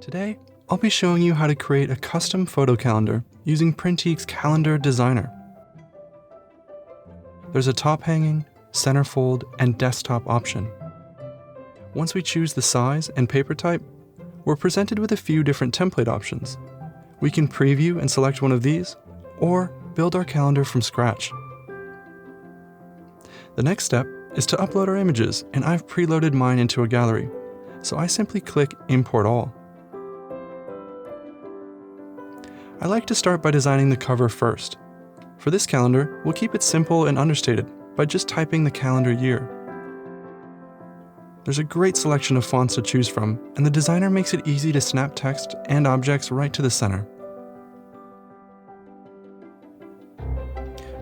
Today, I'll be showing you how to create a custom photo calendar using Printique's Calendar Designer. There's a top hanging, centerfold, and desktop option. Once we choose the size and paper type, we're presented with a few different template options. We can preview and select one of these, or build our calendar from scratch. The next step is to upload our images, and I've preloaded mine into a gallery, so I simply click Import All. I like to start by designing the cover first. For this calendar, we'll keep it simple and understated by just typing the calendar year. There's a great selection of fonts to choose from, and the designer makes it easy to snap text and objects right to the center.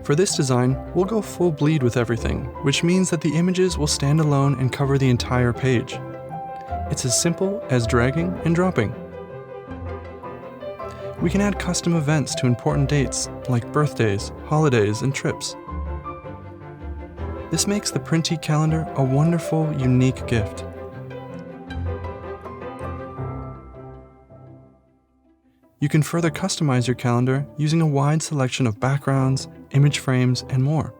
For this design, we'll go full bleed with everything, which means that the images will stand alone and cover the entire page. It's as simple as dragging and dropping. We can add custom events to important dates like birthdays, holidays, and trips. This makes the Printique calendar a wonderful, unique gift. You can further customize your calendar using a wide selection of backgrounds, image frames, and more.